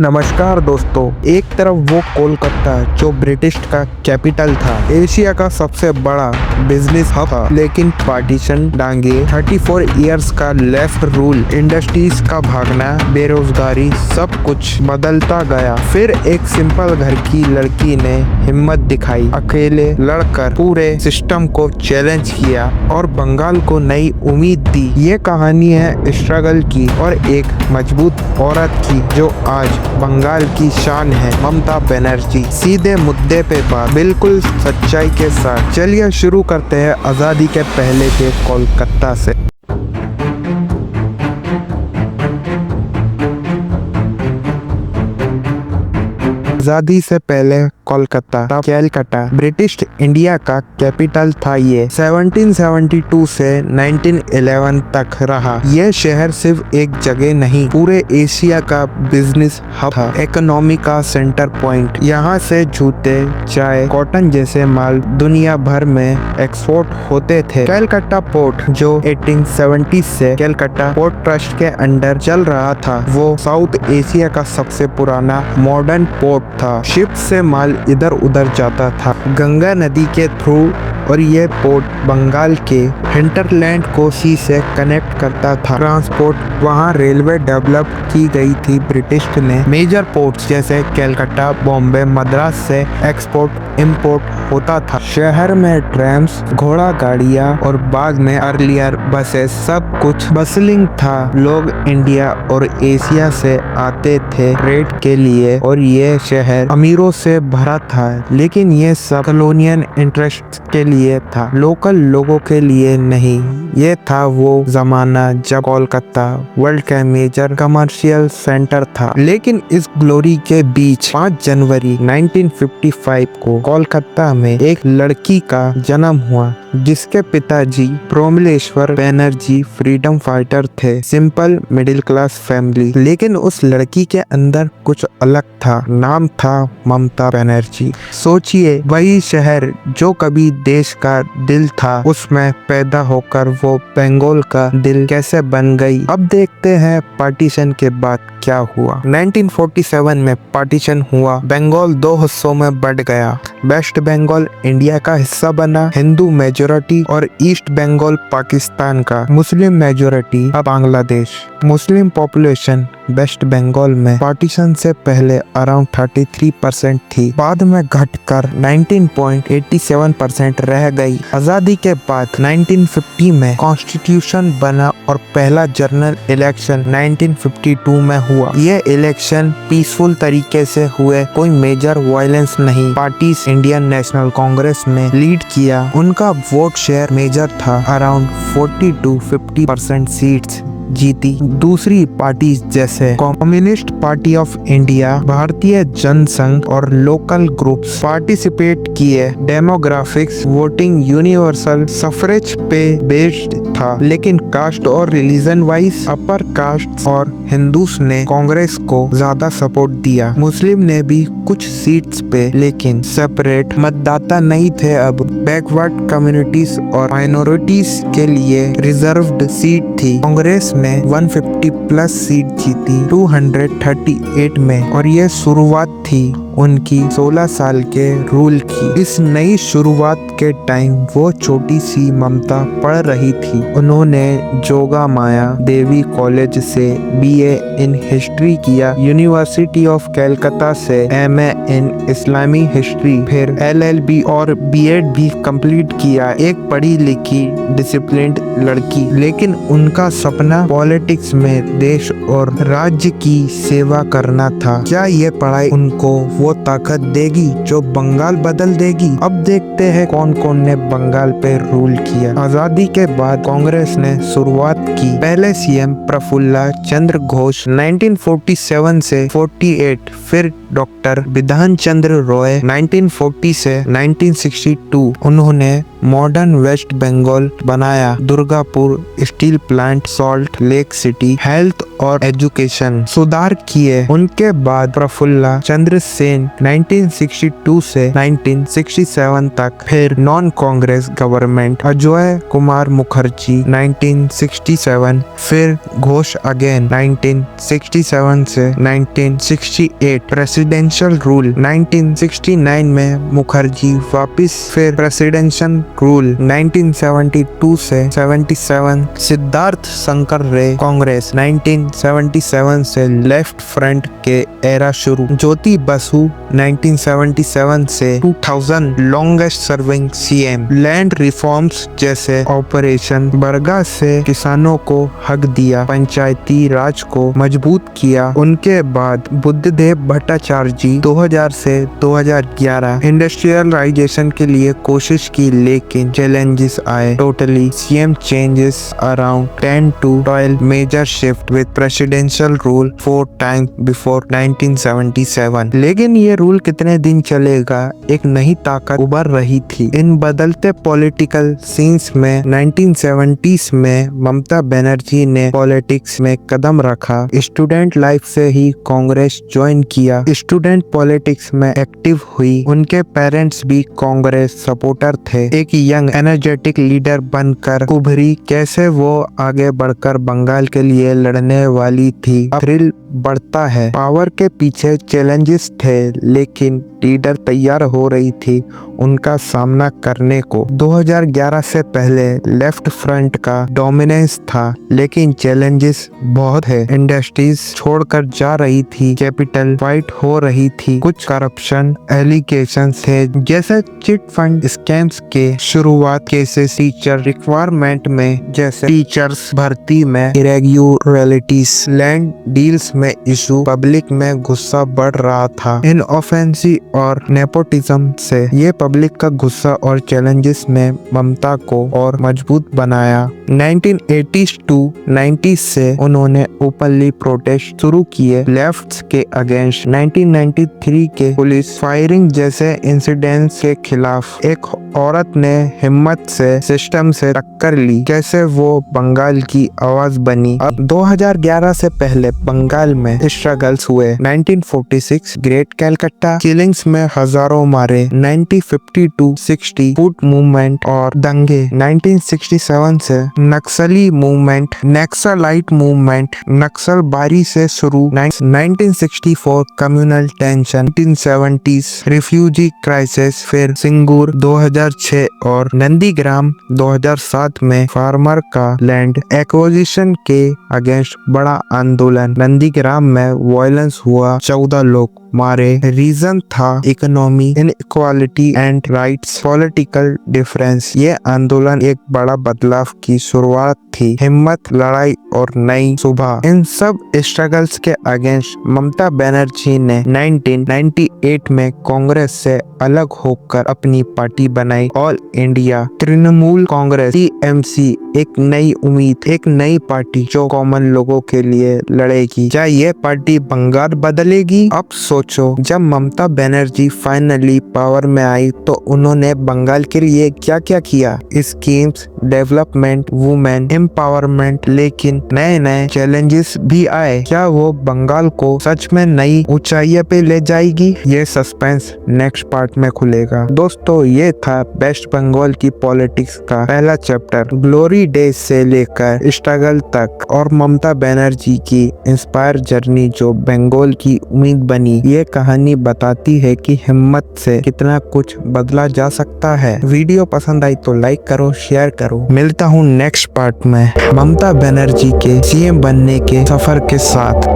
नमस्कार दोस्तों। एक तरफ वो कोलकाता जो ब्रिटिश का कैपिटल था, एशिया का सबसे बड़ा बिजनेस हब था, लेकिन पार्टीशन, डांगे, 34 इयर्स का लेफ्ट रूल, इंडस्ट्रीज का भागना, बेरोजगारी, सब कुछ बदलता गया। फिर एक सिंपल घर की लड़की ने हिम्मत दिखाई, अकेले लड़कर पूरे सिस्टम को चैलेंज किया और बंगाल को नई उम्मीद दी। ये कहानी है स्ट्रगल की और एक मजबूत औरत की जो आज बंगाल की शान है, ममता बनर्जी। सीधे मुद्दे पे बात, बिल्कुल सच्चाई के साथ। चलिए शुरू करते हैं आजादी के पहले के कोलकाता से। आजादी से पहले कोलकाता, कैलकाटा ब्रिटिश इंडिया का कैपिटल था। ये 1772 से 1911 तक रहा। ये शहर सिर्फ एक जगह नहीं, पूरे एशिया का बिजनेस हब था, इकोनॉमी का सेंटर पॉइंट। यहाँ से जूते, चाय, कॉटन जैसे माल दुनिया भर में एक्सपोर्ट होते थे। कैलकाटा पोर्ट जो 1870 से कैलकाटा पोर्ट ट्रस्ट के अंडर चल रहा था, वो साउथ एशिया का सबसे पुराना मॉडर्न पोर्ट था। शिप से माल इधर उधर जाता था गंगा नदी के थ्रू, और ये पोर्ट बंगाल के हिंटरलैंड को सी से कनेक्ट करता था। ट्रांसपोर्ट वहाँ रेलवे डेवलप की गई थी ब्रिटिश ने। मेजर पोर्ट्स जैसे कैलकाटा, बॉम्बे, मद्रास से एक्सपोर्ट इंपोर्ट होता था। शहर में ट्रैम्स, घोड़ा गाड़ियाँ और बाद में अर्लियर बसेस, सब कुछ बसलिंग था। लोग इंडिया और एशिया से आते थे ट्रेड के लिए और ये शहर अमीरों से भरा था, लेकिन ये सब कॉलोनियल इंटरेस्ट के लिए था, लोकल लोगों के लिए नहीं। ये था वो जमाना जब कोलकाता वर्ल्ड का मेजर कमर्शियल सेंटर था। लेकिन इस ग्लोरी के बीच 5 जनवरी 1955 को कोलकाता में एक लड़की का जन्म हुआ, जिसके पिताजी प्रोमलेश्वर बनर्जी फ्रीडम फाइटर थे। सिंपल मिडिल क्लास फैमिली, लेकिन उस लड़की के अंदर कुछ अलग था। नाम था ममता बनर्जी। सोचिए, वही शहर जो कभी देश का दिल था, उसमें पैदा होकर वो बंगाल का दिल कैसे बन गई। अब देखते हैं पार्टीशन के बाद क्या हुआ। 1947 में पार्टीशन हुआ। बंगाल 2 हिस्सों में बढ़ गया। वेस्ट बंगाल इंडिया का हिस्सा बना, हिंदू मेजोरिटी, और ईस्ट बंगाल पाकिस्तान का, मुस्लिम मेजोरिटी अब Bangladesh. Muslim population west Bengal में पार्टीशन से पहले अराउंड 33% थी, बाद में घटकर 19.87% रह गई। आजादी के बाद 1950 में कॉन्स्टिट्यूशन बना और पहला जनरल इलेक्शन 1952 में हुआ। ये इलेक्शन पीसफुल तरीके से हुए, कोई मेजर वायलेंस नहीं। पार्टीज इंडियन नेशनल कांग्रेस ने लीड किया, उनका वोट शेयर मेजर था, अराउंड 40 to 50% सीट्स जीती। दूसरी पार्टीज जैसे कम्युनिस्ट पार्टी ऑफ इंडिया, भारतीय जनसंघ और लोकल ग्रुप्स पार्टिसिपेट किए। डेमोग्राफिक्स वोटिंग यूनिवर्सल सफरेज पे बेस्ड था, लेकिन कास्ट और रिलीजन वाइज अपर कास्ट और हिंदूस ने कांग्रेस को ज्यादा सपोर्ट दिया। मुस्लिम ने भी कुछ सीट्स पे, लेकिन सेपरेट मतदाता नहीं थे। अब बैकवर्ड कम्युनिटीज और माइनॉरिटीज के लिए रिजर्व्ड सीट थी। कांग्रेस ने 150 प्लस सीट जीती 238 में, और ये शुरुआत थी उनकी 16 साल के रूल की। इस नई शुरुआत के टाइम वो छोटी सी ममता पढ़ रही थी। उन्होंने जोगा माया देवी कॉलेज से BA इन हिस्ट्री किया, यूनिवर्सिटी ऑफ कैलकाता से MA इन इस्लामी हिस्ट्री, फिर LLB और B.Ed भी कंप्लीट किया। एक पढ़ी लिखी डिसिप्लिन्ड लड़की, लेकिन उनका सपना पॉलिटिक्स में देश और राज्य की सेवा करना था। क्या ये पढ़ाई उनको वो ताकत देगी जो बंगाल बदल देगी? अब देखते हैं कौन कौन ने बंगाल पे रूल किया। आजादी के बाद कांग्रेस ने शुरुआत की। पहले CM प्रफुल्ल चंद्र घोष 1947 से 48, फिर डॉक्टर विधान चंद्र रॉय 1940 से 1962। उन्होंने मॉडर्न वेस्ट बंगाल बनाया, Durgapur steel plant, salt lake city, health और एजुकेशन सुधार किए। उनके बाद प्रफुल्ला चंद्र सेन 1962 से 1967 तक, फिर नॉन कांग्रेस गवर्नमेंट अजय कुमार मुखर्जी 1967, फिर घोष अगेन 1967 से 1968, प्रेसिडेंशियल रूल 1969 में मुखर्जी वापिस, फिर प्रेसिडेंशियल रूल 1972 से 77, सिद्धार्थ शंकर रे कांग्रेस 1977 से लेफ्ट फ्रंट के एरा शुरू, ज्योति बसु 1977 से 2000 longest serving CM, land reforms जैसे ऑपरेशन बरगा से किसानों को हक दिया, पंचायती राज को मजबूत किया। उनके बाद बुद्धदेव भट्टाचार्य जी 2000 से 2011 इंडस्ट्रियलाइजेशन के लिए कोशिश की, लेकिन चैलेंजेस आए। Totally CM changes around 10 to 12 major shift with presidential rule 4 times before 1977। लेकिन ये रूल कितने दिन चलेगा, एक नई ताकत उभर रही थी। इन बदलते पॉलिटिकल सीन्स में 1970s में ममता बनर्जी ने पॉलिटिक्स में कदम रखा। स्टूडेंट लाइफ से ही कांग्रेस ज्वाइन किया, स्टूडेंट पॉलिटिक्स में एक्टिव हुई। उनके पेरेंट्स भी कांग्रेस सपोर्टर थे। एक यंग एनर्जेटिक लीडर बनकर उभरी, कैसे वो आगे बढ़कर बंगाल के लिए लड़ने वाली थी। अब थ्रिल बढ़ता है। पावर के पीछे चैलेंजेस थे, लेकिन लीडर तैयार हो रही थी उनका सामना करने को। 2011 से पहले लेफ्ट फ्रंट का डोमिनेंस था, लेकिन चैलेंजेस बहुत है। इंडस्ट्रीज छोड़कर जा रही थी, कैपिटल फाइट हो रही थी, कुछ करप्शन एलिगेशंस थे, जैसे चिट फंड स्कैम्स के शुरुआत केसेस, टीचर रिक्वायरमेंट में जैसे टीचर्स भर्ती में इरेगुलरिटीज, लैंड डील्स में इशू, पब्लिक में गुस्सा बढ़ रहा था। इन ऑफेंसिव और नेपोटिज्म से ये पब्लिक का गुस्सा और चैलेंजेस में ममता को और मजबूत बनाया। 1980s to 90s से उन्होंने ओपनली प्रोटेस्ट शुरू किए लेफ्ट के अगेंस्ट। 1993 के पुलिस फायरिंग जैसे इंसिडेंट्स के खिलाफ एक औरत ने हिम्मत से सिस्टम से टक्कर ली, कैसे वो बंगाल की आवाज बनी। अब 2011 से पहले बंगाल में स्ट्रगल्स हुए। 1946 ग्रेट कैलकट्टा किलिंग्स में हजारों मारे, 1952-60 फूट मूवमेंट और दंगे, 1967 से नक्सली मूवमेंट, नक्सलाइट मूवमेंट, नक्सलबारी से शुरू, 1964 communal tension, 1970s refugee crisis, फिर सिंगूर 2006 और नंदीग्राम 2007 में फार्मर का लैंड एक्विजिशन के अगेंस्ट बड़ा आंदोलन। नंदीग्राम में वायलेंस हुआ, 14 लोग मारे। रीजन था economy inequality and rights, political difference. ये आंदोलन एक बड़ा बदलाव की शुरुआत थी, हिम्मत, लड़ाई और नई सुबह। इन सब स्ट्रगल्स के अगेंस्ट ममता बनर्जी ने 1998 में कांग्रेस से अलग होकर अपनी पार्टी बनाई, all India Trinamool Congress TMC. एक नई उम्मीद, एक नई पार्टी जो कॉमन लोगों के लिए लड़ेगी। क्या ये पार्टी बंगाल बदलेगी? अब सोचो, जब ममता बनर्जी फाइनली पावर में आई तो उन्होंने बंगाल के लिए क्या क्या किया? स्कीम्स, डेवलपमेंट, वुमेन एम्पावरमेंट, लेकिन नए नए चैलेंजेस भी आए। क्या वो बंगाल को सच में नई ऊंचाइयों पे ले जाएगी? ये सस्पेंस नेक्स्ट पार्ट में खुलेगा। दोस्तों, ये था वेस्ट बंगाल की पॉलिटिक्स का पहला चैप्टर, ग्लोरी डेज से लेकर स्ट्रगल तक, और ममता बनर्जी की इंस्पायर जर्नी जो बंगाल की उम्मीद बनी। ये कहानी बताती है कि हिम्मत से कितना कुछ बदला जा सकता है। वीडियो पसंद आई तो लाइक करो, शेयर करो। मिलता हूँ नेक्स्ट पार्ट में ममता बनर्जी के सीएम बनने के सफर के साथ।